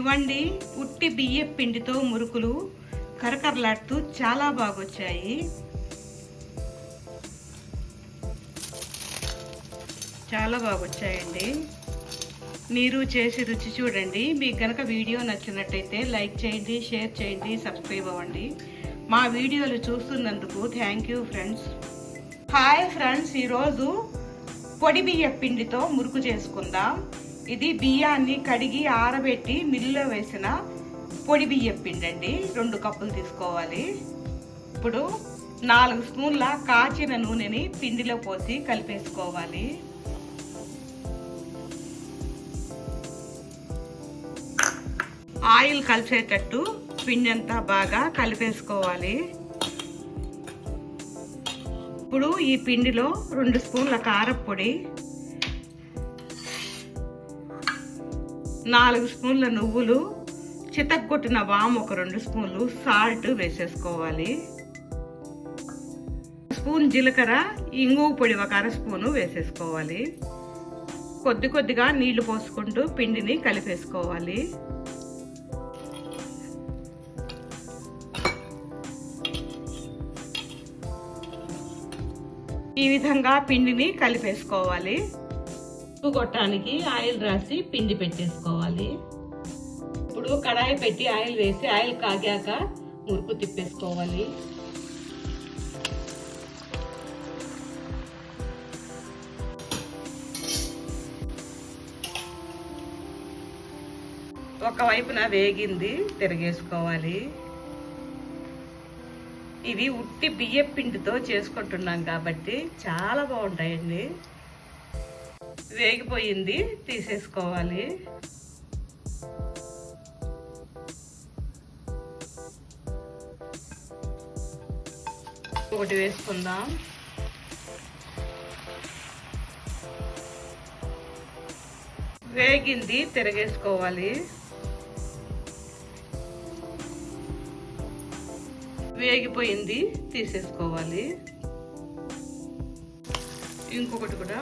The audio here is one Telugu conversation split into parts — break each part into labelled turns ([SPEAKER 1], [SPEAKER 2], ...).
[SPEAKER 1] ఇవ్వండి, ఉట్టి బియ్య పిండితో మురుకులు కరకరలాడుతూ చాలా బాగొచ్చాయి. చాలా బాగొచ్చాయండి. మీరు చేసి రుచి చూడండి. మీకు గనక వీడియో నచ్చినట్టయితే లైక్ చేయండి, షేర్ చేయండి, సబ్స్క్రైబ్ అవ్వండి. మా వీడియోలు చూస్తున్నందుకు thank you friends. Hi friends, ఈరోజు పొడి బియ్య పిండితో మురుకు చేసుకుందాం. ఇది బియ్యాన్ని కడిగి ఆరబెట్టి మిల్లులో వేసిన పొడి బియ్య పిండి అండి. 2 కప్పులు తీసుకోవాలి. ఇప్పుడు 4 స్పూన్ల కాచిన నూనెని పిండిలో పోసి కలిపేసుకోవాలి. ఆయిల్ కలిసేటట్టు పిండి అంతా బాగా కలిపేసుకోవాలి. ఇప్పుడు ఈ పిండిలో 2 స్పూన్ల కారపొడి, 4 స్పూన్ల నువ్వులు, చితక్కొట్టిన వాము ఒక 2 స్పూన్లు, సాల్ట్ వేసేసుకోవాలి. స్పూన్ జీలకర్ర, ఇంగువ పొడి ఒక 1/2 స్పూను వేసేసుకోవాలి. కొద్ది కొద్దిగా నీళ్లు పోసుకుంటూ పిండిని కలిపేసుకోవాలి. ఈ విధంగా పిండిని కలిపేసుకోవాలి. కొట్టడానికి ఆయిల్ రాసి పిండి పెట్టేసుకోవాలి. ఇప్పుడు కడాయి పెట్టి ఆయిల్ వేసి ఆయిల్ కాగాక మురుకు తిప్పేసుకోవాలి. ఒకవైపున వేగింది, తిరగేసుకోవాలి. ఇవి ఉట్టి బియ్య పిండితో చేసుకుంటున్నాం కాబట్టి చాలా బాగుంటాయండి. వేగిపోయింది, తీసేసుకోవాలి. ఒకటి వేసుకుందాం. వేగింది, తిరగేసుకోవాలి. వేగిపోయింది, తీసేసుకోవాలి. ఇంకొకటి కూడా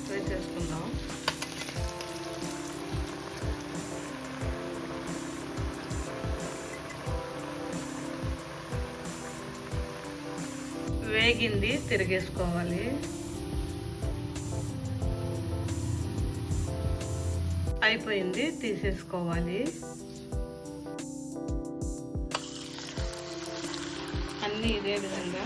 [SPEAKER 1] వేసేసుకుందాం. వేగింది, తిరిగేసుకోవాలి. అయిపోయింది, తీసేసుకోవాలి. అన్నీ ఇదే విధంగా